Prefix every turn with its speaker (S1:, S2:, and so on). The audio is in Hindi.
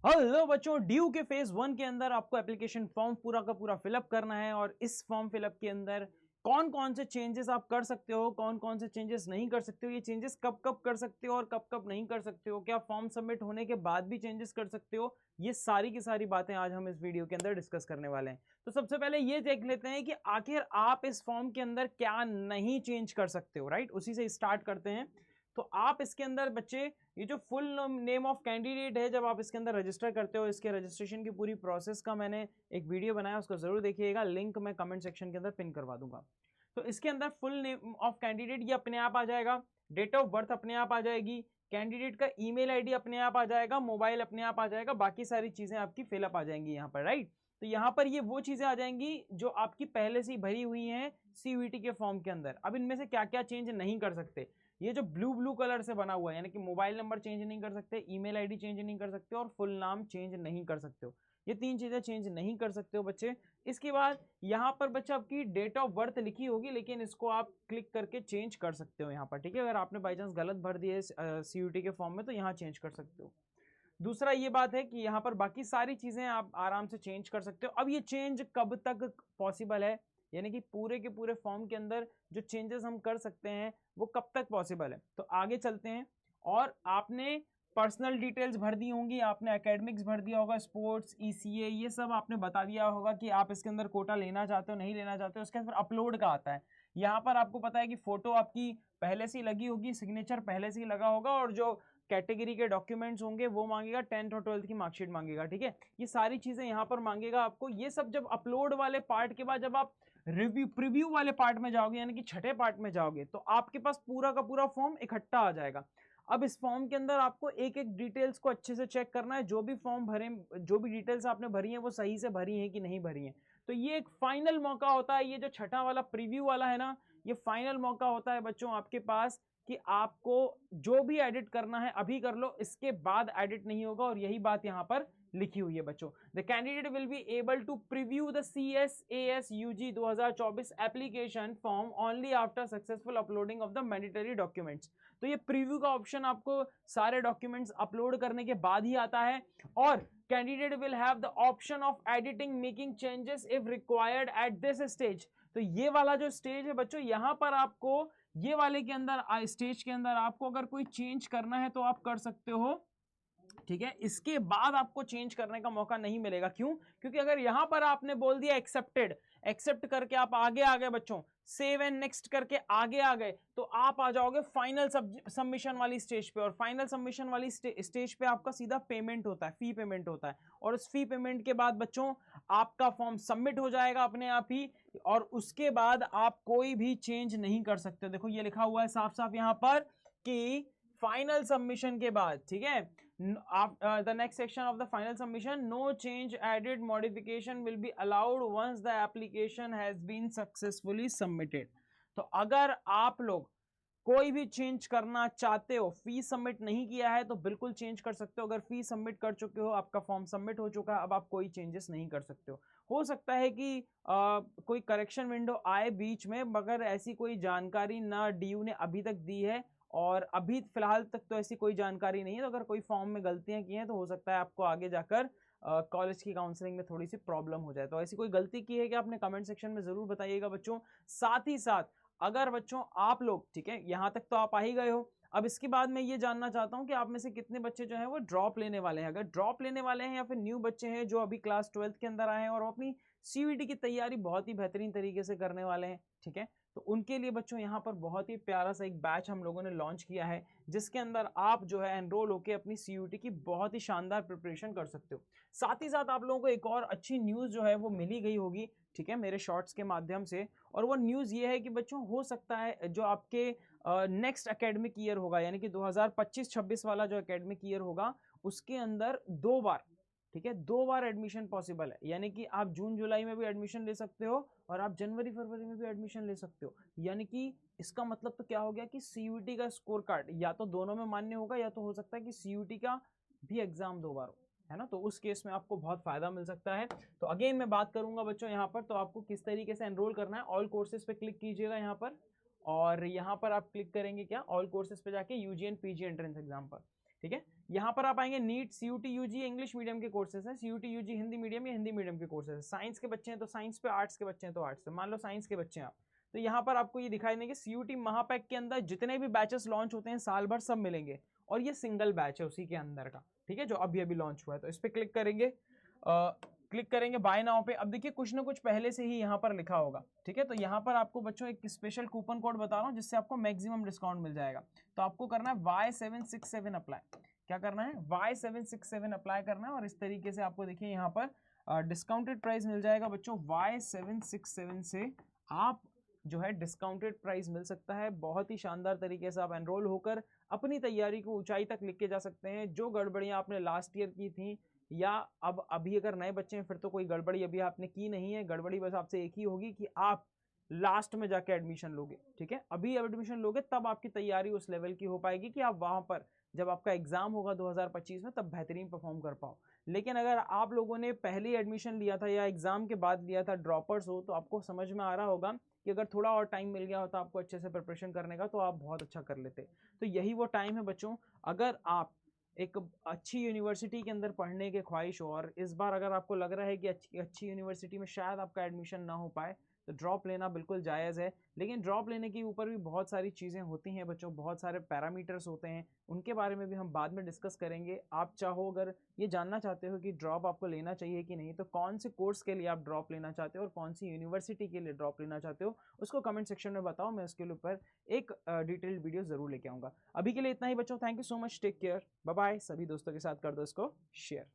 S1: हेलो बच्चों, ड्यू के फेज 1 के अंदर आपको एप्लीकेशन फॉर्म पूरा का पूरा फिलअप करना है और इस फॉर्म फिलअप के अंदर कौन कौन से चेंजेस आप कर सकते हो, कौन कौन से चेंजेस नहीं कर सकते हो, ये चेंजेस कब कब कर सकते हो और कब कब नहीं कर सकते हो, क्या फॉर्म सबमिट होने के बाद भी चेंजेस कर सकते हो, ये सारी की सारी बातें आज हम इस वीडियो के अंदर डिस्कस करने वाले हैं। तो सबसे पहले ये देख लेते हैं कि आखिर आप इस फॉर्म के अंदर क्या नहीं चेंज कर सकते हो। राइट, उसी से स्टार्ट करते हैं। तो आप इसके अंदर बच्चे, ये जो फुल नेम ऑफ कैंडिडेट है, जब आप इसके अंदर रजिस्टर करते हो, इसके रजिस्ट्रेशन की पूरी प्रोसेस का मैंने एक वीडियो बनाया, उसको जरूर देखिएगा, लिंक मैं कमेंट सेक्शन के अंदर पिन करवा दूंगा। तो इसके अंदर फुल नेम ऑफ कैंडिडेट ये अपने आप आ जाएगा, डेट ऑफ बर्थ अपने आप आ जाएगी, कैंडिडेट का ईमेल आईडी अपने आप आ जाएगा, मोबाइल अपने आप आ जाएगा, बाकी सारी चीजें आपकी फिलअप आ जाएंगी यहाँ पर। राइट, तो यहाँ पर ये वो चीजें आ जाएंगी जो आपकी पहले से ही भरी हुई हैं सीयूईटी के फॉर्म के अंदर। अब इनमें से क्या क्या चेंज नहीं कर सकते, ये जो ब्लू ब्लू कलर से बना हुआ है, यानी कि मोबाइल नंबर चेंज नहीं कर सकते, ईमेल आईडी चेंज नहीं कर सकते और फुल नाम चेंज नहीं कर सकते हो, ये तीन चीजें चेंज नहीं कर सकते हो बच्चे। इसके बाद यहाँ पर बच्चा आपकी डेट ऑफ बर्थ लिखी होगी, लेकिन इसको आप क्लिक करके चेंज कर सकते हो यहाँ पर। ठीक है, अगर आपने बाई चांस गलत भर दिए सीयूटी के फॉर्म में तो यहाँ चेंज कर सकते हो। दूसरा ये बात है कि यहाँ पर बाकी सारी चीजें आप आराम से चेंज कर सकते हो। अब ये चेंज कब तक पॉसिबल है, यानी कि पूरे के पूरे फॉर्म के अंदर जो चेंजेस हम कर सकते हैं वो कब तक पॉसिबल है। तो आगे चलते हैं। और आपने पर्सनल डिटेल्स भर दी होंगी, आपने एकेडमिक्स भर दिया होगा, स्पोर्ट्स, ईसीए, ये सब आपने बता दिया होगा कि आप इसके अंदर कोटा लेना चाहते हो नहीं लेना चाहते हो। उसके बाद अपलोड का आता है, यहाँ पर आपको पता है कि फोटो आपकी पहले से ही लगी होगी, सिग्नेचर पहले से ही लगा होगा, और जो कैटेगरी के डॉक्यूमेंट्स होंगे वो मांगेगा, 10th और 12th की मार्कशीट मांगेगा। ठीक है, ये सारी चीजें यहाँ पर मांगेगा आपको। ये सब जब अपलोड वाले पार्ट के बाद जब आप रिव्यू प्रीव्यू वाले पार्ट में जाओगे, यानी कि छठे पार्ट में जाओगे, तो आपके पास पूरा का पूरा फॉर्म इकट्ठा आ जाएगा। अब इस फॉर्म के अंदर आपको एक एक डिटेल्स को अच्छे से चेक करना है, जो भी फॉर्म भरे, जो भी डिटेल्स आपने भरी है वो सही से भरी है कि नहीं भरी है। तो ये एक फाइनल मौका होता है, ये जो छठा वाला प्रीव्यू वाला है ना, ये फाइनल मौका होता है बच्चों आपके पास कि आपको जो भी एडिट करना है अभी कर लो, इसके बाद एडिट नहीं होगा। और यही बात यहां पर लिखी हुई है बच्चों, the candidate will be able to preview the CSASUG 2024 application form only after successful uploading of the mandatory documents. तो ये प्रीव्यू का ऑप्शन आपको सारे डॉक्यूमेंट्स अपलोड करने के बाद ही आता है। और candidate will have the option of editing making changes if required at this stage. तो ये वाला जो स्टेज है बच्चों, यहां पर आपको ये वाले के अंदर, स्टेज के अंदर आपको अगर कोई चेंज करना है तो आप कर सकते हो। ठीक है, इसके बाद आपको चेंज करने का मौका नहीं मिलेगा। क्यों? क्योंकि अगर यहां पर आपने बोल दिया एक्सेप्टेड, एक्सेप्ट करके आप आगे आ गए बच्चों, सेव एंड नेक्स्ट करके आगे आ गए, तो आप आ जाओगे फाइनल सबमिशन वाली स्टेज पे। और फाइनल सबमिशन वाली स्टेज पे आपका सीधा पेमेंट होता है, फी पेमेंट होता है। और उस फी पेमेंट के बाद बच्चों आपका फॉर्म सबमिट हो जाएगा अपने आप ही, और उसके बाद आप कोई भी चेंज नहीं कर सकते। देखो ये लिखा हुआ है साफ साफ यहां पर कि फाइनल सबमिशन के बाद, ठीक है, the next section of the final submission, no change added modification will be allowed once the application has been successfully submitted। तो अगर आप लोग कोई भी चेंज करना चाहते हो, फी सबमिट नहीं किया है तो बिल्कुल चेंज कर सकते हो। अगर फी सबमिट कर चुके हो, आपका फॉर्म सबमिट हो चुका है, अब आप कोई चेंजेस नहीं कर सकते हो सकता है कि कोई करेक्शन विंडो आए बीच में, मगर ऐसी कोई जानकारी ना डीयू ने अभी तक दी है, और अभी फिलहाल तक तो ऐसी कोई जानकारी नहीं है। तो अगर कोई फॉर्म में गलतियां की हैं तो हो सकता है आपको आगे जाकर कॉलेज की काउंसलिंग में थोड़ी सी प्रॉब्लम हो जाए। तो ऐसी कोई गलती की है कि आपने कमेंट सेक्शन में जरूर बताइएगा बच्चों। साथ ही साथ अगर बच्चों आप लोग, ठीक है, यहां तक तो आप आ ही गए हो, अब इसके बाद मैं ये जानना चाहता हूं कि आप में से कितने बच्चे जो हैं वो ड्रॉप लेने वाले हैं। अगर ड्रॉप लेने वाले हैं या फिर न्यू बच्चे हैं जो अभी क्लास 12th के अंदर आए हैं और अपनी सीयूईटी की तैयारी बहुत ही बेहतरीन तरीके से करने वाले हैं, ठीक है, तो उनके लिए बच्चों यहाँ पर बहुत ही प्यारा सा एक बैच हम लोगों ने लॉन्च किया है, जिसके अंदर आप जो है एनरोल होकर अपनी सीयूईटी की बहुत ही शानदार प्रिपरेशन कर सकते हो। साथ ही साथ आप लोगों को एक और अच्छी न्यूज़ जो है वो मिली गई होगी, ठीक है, मेरे शॉर्ट्स के माध्यम से। और वो न्यूज़ ये है कि बच्चों हो सकता है जो आपके नेक्स्ट एकेडमिक ईयर होगा, यानी कि 2025-26 वाला जो एकेडमिक ईयर होगा, उसके अंदर 2 बार, ठीक है, 2 बार एडमिशन पॉसिबल है। यानी कि आप जून जुलाई में भी एडमिशन ले सकते हो और आप जनवरी फरवरी में भी एडमिशन ले सकते हो। यानी कि इसका मतलब तो क्या हो गया कि सीयूईटी का स्कोर कार्ड या तो दोनों में मान्य होगा, या तो हो सकता है कि सीयूईटी का भी एग्जाम 2 बार हो, है ना। तो उस केस में आपको बहुत फायदा मिल सकता है। तो अगेन मैं बात करूंगा बच्चों यहाँ पर, तो आपको किस तरीके से एनरोल करना है, ऑल कोर्सेज पे क्लिक कीजिएगा यहाँ पर, और यहाँ पर आप क्लिक करेंगे क्या, ऑल कोर्सेज पे जाके यूजीएन पीजी एंट्रेंस एग्जाम पर, ठीक है। यहाँ पर आप आएंगे NEET, CUET, UG English medium के कोर्सेज हैं, सीयूटी यूजी हिंदी मीडियम या हिंदी मीडियम के कोर्सेज हैं। साइंस के बच्चे हैं तो साइंस पे, आर्ट्स के बच्चे हैं तो आर्ट्स पे। मान लो साइंस के बच्चे हैं आप, तो यहाँ पर आपको ये दिखाई देंगे सीयूटी महापैक के अंदर जितने भी बैचेस लॉन्च होते हैं साल भर सब मिलेंगे, और ये सिंगल बैच है उसी के अंदर का, ठीक है, जो अभी अभी लॉन्च हुआ है। तो इस पर क्लिक करेंगे, क्लिक करेंगे बाय नाउ पे। अब देखिए कुछ ना कुछ पहले से ही यहाँ पर लिखा होगा, ठीक है। तो यहाँ पर आपको बच्चों एक स्पेशल कूपन कोड बता रहा हूँ जिससे आपको मैक्सिमम डिस्काउंट मिल जाएगा। तो आपको करना है Y767 अप्लाई। क्या करना है? Y767 अप्लाई करना है, और इस तरीके से आपको देखिए यहाँ पर डिस्काउंटेड प्राइस मिल जाएगा बच्चों। Y767 से आप जो है डिस्काउंटेड प्राइस मिल सकता है। बहुत ही शानदार तरीके से आप एनरोल होकर अपनी तैयारी को ऊंचाई तक लेके जा सकते हैं। जो गड़बड़ियां आपने लास्ट ईयर की थी, या अब अभी अगर नए बच्चे हैं फिर तो कोई गड़बड़ी अभी आपने की नहीं है। गड़बड़ी बस आपसे एक ही होगी कि आप लास्ट में जाके एडमिशन लोगे, ठीक है। अभी एडमिशन लोगे तब आपकी तैयारी उस लेवल की हो पाएगी कि आप वहां पर जब आपका एग्जाम होगा 2025 में तब बेहतरीन परफॉर्म कर पाओ। लेकिन अगर आप लोगों ने पहले एडमिशन लिया था या एग्जाम के बाद लिया था, ड्रॉपर्स हो, तो आपको समझ में आ रहा होगा कि अगर थोड़ा और टाइम मिल गया होता आपको अच्छे से प्रिपरेशन करने का तो आप बहुत अच्छा कर लेते। तो यही वो टाइम है बच्चों, अगर आप एक अच्छी यूनिवर्सिटी के अंदर पढ़ने के ख्वाहिश हो, और इस बार अगर आपको लग रहा है कि अच्छी यूनिवर्सिटी में शायद आपका एडमिशन ना हो पाए, तो ड्रॉप लेना बिल्कुल जायज़ है। लेकिन ड्रॉप लेने के ऊपर भी बहुत सारी चीज़ें होती हैं बच्चों, बहुत सारे पैरामीटर्स होते हैं, उनके बारे में भी हम बाद में डिस्कस करेंगे। आप चाहो, अगर ये जानना चाहते हो कि ड्रॉप आपको लेना चाहिए कि नहीं, तो कौन से कोर्स के लिए आप ड्रॉप लेना चाहते हो और कौन सी यूनिवर्सिटी के लिए ड्रॉप लेना चाहते हो, उसको कमेंट सेक्शन में बताओ। मैं उसके ऊपर एक डिटेल्ड वीडियो ज़रूर लेके आऊँगा। अभी के लिए इतना ही बच्चों, thank you so much, take care, bye bye. सभी दोस्तों के साथ कर दो इसको शेयर।